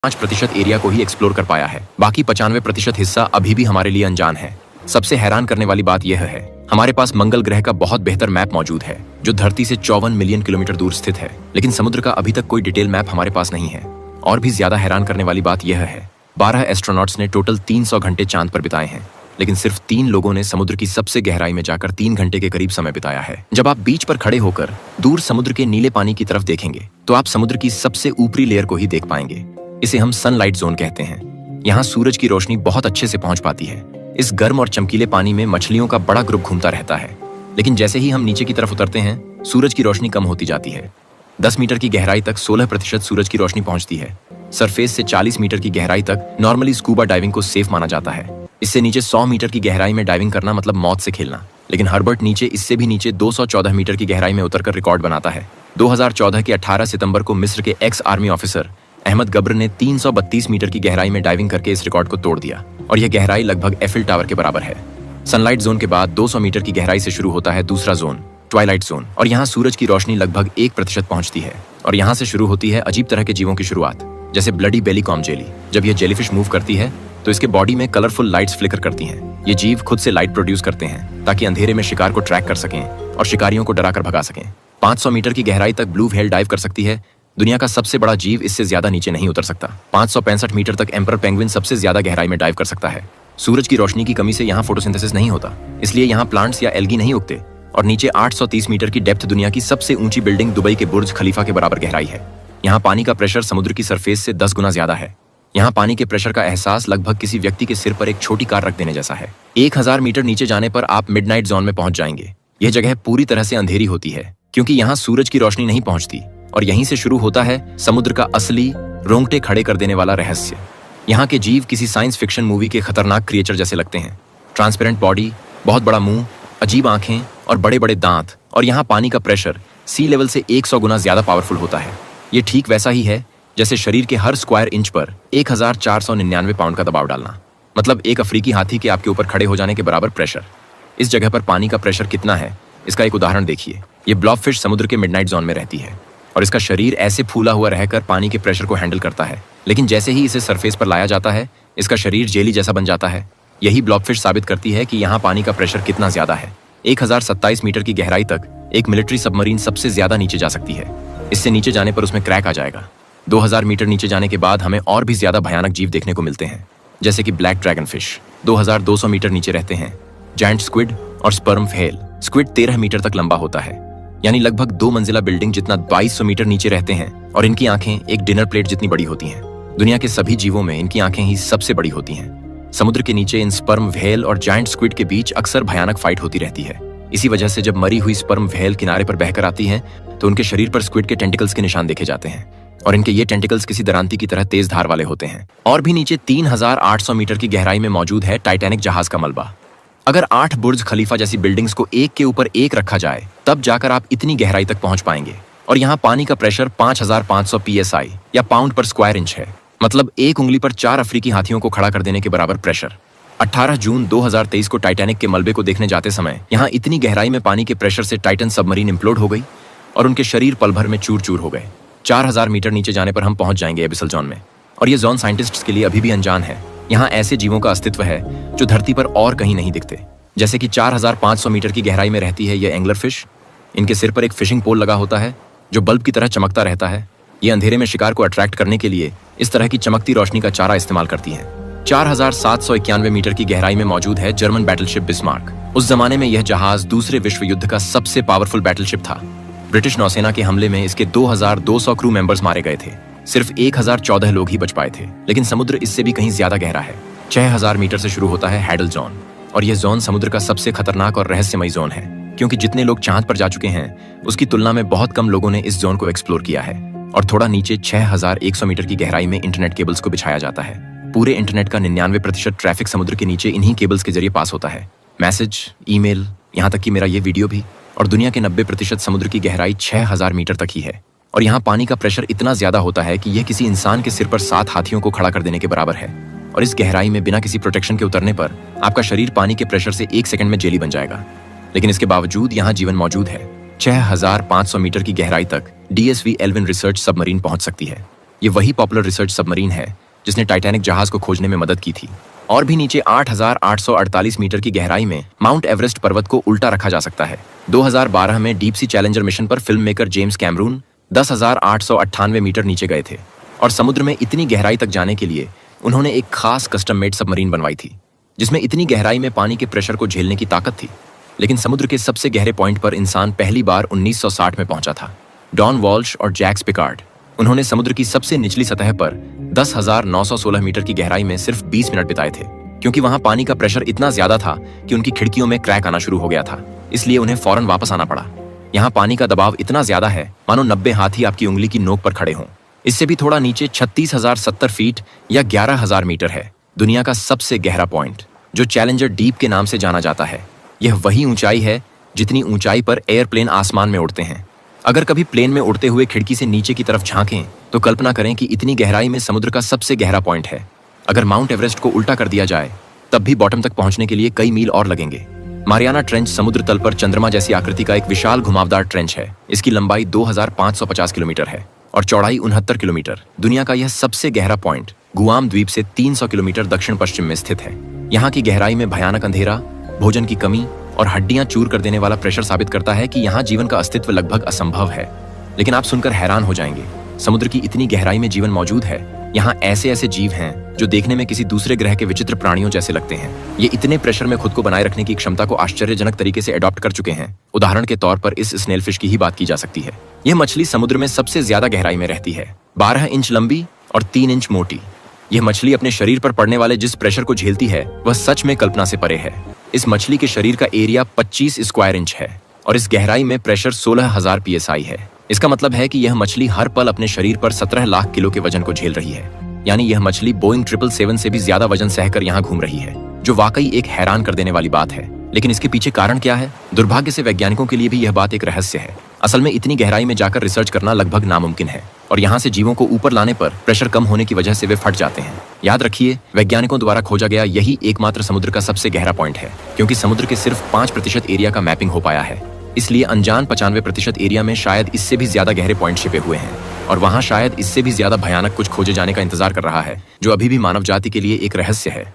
5% area को ही explore कर पाया है। बाकी 95% हिस्सा अभी भी हमारे लिए अनजान है। सबसे हैरान करने वाली बात यह है, हमारे पास मंगल ग्रह का बहुत बेहतर मैप मौजूद है जो धरती से 54 मिलियन किलोमीटर दूर स्थित है, लेकिन समुद्र का अभी तक कोई डिटेल मैप हमारे पास नहीं है। और भी ज्यादा हैरान करने वाली बात यह है, 12 एस्ट्रोनॉट्स ने टोटल 300 घंटे चांद पर बिताए हैं, लेकिन सिर्फ 3 लोगों ने समुद्र की सबसे गहराई में जाकर 3 घंटे के करीब समय बिताया है। जब आप बीच पर खड़े होकर दूर समुद्र के नीले पानी की तरफ देखेंगे तो आप समुद्र की सबसे ऊपरी लेयर को ही देख पाएंगे। इसे हम सनलाइट जोन कहते हैं। यहाँ सूरज की रोशनी बहुत अच्छे से पहुंच पाती है। इस गर्म और चमकीले पानी में मछलियों का बड़ा ग्रुप घूमता रहता है, लेकिन जैसे ही हम नीचे की तरफ उतरते हैं सूरज की रोशनी कम होती जाती है। 10 मीटर की गहराई तक 16% सूरज की रोशनी पहुंचती है। सरफेस से 40 मीटर की गहराई तक नॉर्मली स्कूबा डाइविंग को सेफ माना जाता है। इससे नीचे 100 मीटर की गहराई में डाइविंग करना मतलब मौत से खेलना, लेकिन हर्बर्ट नीचे इससे भी नीचे 214 मीटर की गहराई में उतरकर रिकॉर्ड बनाता है। 2014 के 18 सितंबर को मिस्र के एक्स आर्मी ऑफिसर अहमद गब्र ने 332 मीटर की गहराई में डाइविंग करके इस रिकॉर्ड को तोड़ दिया, और यह गहराई लगभग एफिल टावर के बराबर है। सनलाइट जोन के बाद 200 मीटर की गहराई से शुरू होता है दूसरा जोन, ट्वाइलाइट जोन, और यहाँ सूरज की रोशनी लगभग 1% पहुंचती है। और यहाँ से शुरू होती है अजीब तरह के जीवों की शुरुआत, जैसे ब्लडी बेली कॉम जेली। जब यह जेलीफिश मूव करती है तो इसके बॉडी में कलरफुल लाइट्स फ्लिकर करती हैं। ये जीव खुद से लाइट प्रोड्यूस करते हैं ताकि अंधेरे में शिकार को ट्रैक कर सकें और शिकारियों को डराकर भगा सकें। 500 मीटर की गहराई तक ब्लू व्हेल डाइव कर सकती है। दुनिया का सबसे बड़ा जीव इससे ज्यादा नीचे नहीं उतर सकता। 565 मीटर तक एम्पर पेंगुइन सबसे ज्यादा गहराई में डाइव कर सकता है। सूरज की रोशनी की कमी से यहाँ फोटोसिंथेसिस नहीं होता, इसलिए यहाँ प्लांट्स या एल्गी नहीं उगते। और नीचे 830 मीटर की डेप्थ दुनिया की सबसे ऊंची बिल्डिंग दुबई के बुर्ज खलीफा के बराबर गहराई है। यहाँ पानी का प्रेशर समुद्र की सरफेस से 10 गुना ज्यादा है। यहाँ पानी के प्रेशर का एहसास लगभग किसी व्यक्ति के सिर पर एक छोटी कार रख देने जैसा है। 1000 मीटर नीचे जाने पर आप मिडनाइट जोन में पहुंच जाएंगे। यह जगह पूरी तरह से अंधेरी होती है क्योंकि यहाँ सूरज की रोशनी नहीं पहुंचती, और यहीं से शुरू होता है समुद्र का असली रोंगटे खड़े कर देने वाला रहस्य। यहाँ के जीव किसी साइंस फिक्शन मूवी के खतरनाक क्रिएचर जैसे लगते हैं। ट्रांसपेरेंट बॉडी, बहुत बड़ा मुंह, अजीब आंखें और बड़े बड़े दांत। और यहाँ पानी का प्रेशर सी लेवल से 100 गुना ज्यादा पावरफुल होता है। ये ठीक वैसा ही है जैसे शरीर के हर स्क्वायर इंच पर 1499 पाउंड का दबाव डालना, मतलब एक अफ्रीकी हाथी के आपके ऊपर खड़े हो जाने के बराबर प्रेशर। इस जगह पर पानी का प्रेशर कितना है, इसका एक उदाहरण देखिए। ये ब्लॉबफिश समुद्र के मिडनाइट जोन में रहती है और इसका शरीर ऐसे फूला हुआ रहकर पानी के प्रेशर को हैंडल करता है, लेकिन जैसे ही इसे सरफेस पर लाया जाता है इसका शरीर जेली जैसा बन जाता है। यही ब्लॉबफिश साबित करती है कि यहाँ पानी का प्रेशर कितना ज्यादा है। 1027 मीटर की गहराई तक एक मिलिट्री सबमरीन सबसे ज्यादा नीचे जा सकती है। इससे नीचे जाने पर उसमें क्रैक आ जाएगा। 2000 मीटर नीचे जाने के बाद हमें और भी ज्यादा भयानक जीव देखने को मिलते हैं, जैसे कि ब्लैक ड्रैगन फिश। 2200 मीटर नीचे रहते हैं जायंट स्क्विड और स्पर्म व्हेल। स्क्विड 13 मीटर तक लंबा होता है, यानी लगभग 2 मंजिला बिल्डिंग जितना। 2200 मीटर नीचे रहते हैं और इनकी आंखें एक डिनर प्लेट जितनी बड़ी होती हैं। दुनिया के सभी जीवों में इनकी आंखें ही सबसे बड़ी होती हैं। समुद्र के नीचे इन स्पर्म व्हेल और जायंट स्क्विड के बीच अक्सर भयानक फाइट होती रहती है। इसी वजह से जब मरी हुई स्पर्म व्हेल किनारे पर बहकर आती हैं तो उनके शरीर पर स्क्विड के टेंटिकल्स के निशान देखे जाते हैं, और इनके ये टेंटिकल्स किसी दरांती की तरह तेज धार वाले होते हैं। और भी नीचे 3800 मीटर की गहराई में मौजूद है टाइटैनिक जहाज का मलबा। अगर 8 बुर्ज खलीफा जैसी बिल्डिंग्स को एक के ऊपर एक रखा जाए तब जाकर आप इतनी गहराई तक पहुंच पाएंगे। और यहाँ पानी का प्रेशर 5500 PSI या पाउंड पर स्क्वायर इंच है, मतलब एक उंगली पर 4 अफ्रीकी हाथियों को खड़ा कर देने के बराबर प्रेशर। 18 जून 2023 को टाइटैनिक के मलबे को देखने जाते समय यहाँ इतनी गहराई में पानी के प्रेशर से टाइटन सबमरीन इम्प्लोड हो गई और उनके शरीर पल भर में चूर चूर हो गए। 4000 मीटर नीचे जाने पर हम पहुंच जाएंगे एबिसल जोन में, और ये जोन साइंटिस्ट्स के लिए अभी भी अनजान है। यहाँ ऐसे जीवों का अस्तित्व है जो धरती पर और कहीं नहीं दिखते, जैसे कि 4500 मीटर की गहराई में रहती है ये एंगलर फिश। इनके सिर पर एक फिशिंग पोल लगा होता है जो बल्ब की तरह चमकता रहता है। ये अंधेरे में शिकार को अट्रैक्ट करने के लिए इस तरह की चमकती रोशनी का चारा इस्तेमाल करती हैं। 4791 मीटर की गहराई में मौजूद है जर्मन बैटलशिप बिस्मार्क। उस जमाने में यह जहाज दूसरे विश्व युद्ध का सबसे पावरफुल बैटलशिप था। ब्रिटिश नौसेना के हमले में इसके 2200 क्रू मेंबर्स मारे गए थे। सिर्फ 1014 लोग ही बच पाए थे। लेकिन समुद्र इससे भी कहीं ज्यादा गहरा है। 6000 मीटर से शुरू होता है हैडल जोन, और यह जोन समुद्र का सबसे खतरनाक और रहस्यमय जोन है, क्योंकि जितने लोग चांद पर जा चुके हैं उसकी तुलना में बहुत कम लोगों ने इस जोन को एक्सप्लोर किया है। और थोड़ा नीचे 6100 मीटर की गहराई में इंटरनेट केबल्स को बिछाया जाता है। पूरे इंटरनेट का 99% ट्रैफिक समुद्र के नीचे इन्हीं केबल्स के जरिए पास होता है। मैसेज, ईमेल, यहाँ तक कि मेरा ये वीडियो भी। और दुनिया के 90% समुद्र की गहराई 6000 मीटर तक ही है। और यहाँ पानी का प्रेशर इतना ज्यादा होता है कि यह किसी इंसान के सिर पर 7 हाथियों को खड़ा कर देने के बराबर है। और इस गहराई में बिना किसी प्रोटेक्शन के उतरने पर आपका शरीर पानी के प्रेशर से 1 सेकंड में जेली बन जाएगा। लेकिन इसके बावजूद यहाँ जीवन मौजूद है। 6500 मीटर की गहराई तक DSV एल्विन रिसर्च सबमरीन पहुंच सकती है। ये वही पॉपुलर रिसर्च सबमरीन है जिसने टाइटैनिक जहाज को खोजने में मदद की थी। और भी नीचे 8,848 मीटर की गहराई में माउंट एवरेस्ट पर्वत को उल्टा रखा जा सकता है। 2012 में डीप सी चैलेंजर मिशन पर film maker James Cameron 10,898 metre नीचे गए थे और समुद्र में इतनी गहराई तक जाने के लिए उन्होंने एक खास कस्टम मेड सबमरीन बनवाई थी जिसमें इतनी गहराई में पानी के प्रेशर को झेलने की ताकत थी। लेकिन समुद्र के सबसे गहरे पॉइंट पर इंसान पहली बार 1960 में पहुंचा था। डॉन वॉल्श और जैक्स पिकार्ड, उन्होंने समुद्र की सबसे निचली सतह पर 10,916 मीटर की गहराई में सिर्फ 20 मिनट बिताए थे, क्योंकि वहां पानी का प्रेशर इतना ज्यादा था कि उनकी खिड़कियों में क्रैक आना शुरू हो गया था। इसलिए उन्हें फौरन वापस आना पड़ा। यहाँ पानी का दबाव इतना ज्यादा है मानो 90 हाथी आपकी उंगली की नोक पर खड़े हों। इससे भी थोड़ा नीचे 36,070 फीट या 11,000 मीटर है दुनिया का सबसे गहरा पॉइंट, जो चैलेंजर डीप के नाम से जाना जाता है। यह वही ऊंचाई है जितनी ऊंचाई पर एयरप्लेन आसमान में उड़ते हैं। अगर कभी प्लेन में उड़ते हुए खिड़की से नीचे की तरफ झांकें तो कल्पना करें कि इतनी गहराई में समुद्र का सबसे गहरा पॉइंट है। अगर माउंट एवरेस्ट को उल्टा कर दिया जाए तब भी बॉटम तक पहुंचने के लिए कई मील और लगेंगे। मारियाना ट्रेंच समुद्र तल पर चंद्रमा जैसी आकृति का एक विशाल घुमावदार ट्रेंच है। इसकी लंबाई 2,550 किलोमीटर है और चौड़ाई 69 किलोमीटर। दुनिया का यह सबसे गहरा पॉइंट गुआम द्वीप से 300 किलोमीटर दक्षिण पश्चिम में स्थित है। यहाँ की गहराई में भयानक अंधेरा, भोजन की कमी और हड्डियां चूर कर देने वाला प्रेशर साबित करता है कि यहाँ जीवन का अस्तित्व लगभग असंभव है। लेकिन आप सुनकर हैरान हो जाएंगे, समुद्र की इतनी गहराई में जीवन मौजूद है। यहाँ ऐसे ऐसे जीव हैं जो देखने में किसी दूसरे ग्रह के विचित्र प्राणियों जैसे लगते हैं। ये इतने प्रेशर में खुद को बनाए रखने की क्षमता को आश्चर्यजनक तरीके से अडॉप्ट कर चुके हैं। उदाहरण के तौर पर इस स्नेल फिश की ही बात की जा सकती है। यह मछली समुद्र में सबसे ज्यादा गहराई में रहती है, 12 इंच लंबी और 3 इंच मोटी। यह मछली अपने शरीर पर पड़ने वाले जिस प्रेशर को झेलती है वह सच में कल्पना से परे है। इस मछली के शरीर का एरिया 25 स्क्वायर इंच है और इस गहराई में प्रेशर 16,000 PSI है। इसका मतलब है कि यह मछली हर पल अपने शरीर पर 17 लाख किलो के वजन को झेल रही है। यानी यह मछली बोइंग 777 से भी ज्यादा वजन सहकर यहाँ घूम रही है, जो वाकई एक हैरान कर देने वाली बात है। लेकिन इसके पीछे कारण क्या है? दुर्भाग्य से वैज्ञानिकों के लिए भी यह बात एक रहस्य है। असल में इतनी गहराई में जाकर रिसर्च करना लगभग नामुमकिन है और यहाँ से जीवों को ऊपर लाने पर प्रेशर कम होने की वजह से वे फट जाते हैं। याद रखिए, वैज्ञानिकों द्वारा खोजा गया यही एकमात्र समुद्र का सबसे गहरा पॉइंट है, क्योंकि समुद्र के सिर्फ 5% एरिया का मैपिंग हो पाया है। इसलिए अनजान 95% एरिया में शायद इससे भी ज्यादा गहरे पॉइंट छिपे हुए हैं और वहाँ शायद इससे भी ज्यादा भयानक कुछ खोजे जाने का इंतजार कर रहा है, जो अभी भी मानव जाति के लिए एक रहस्य है।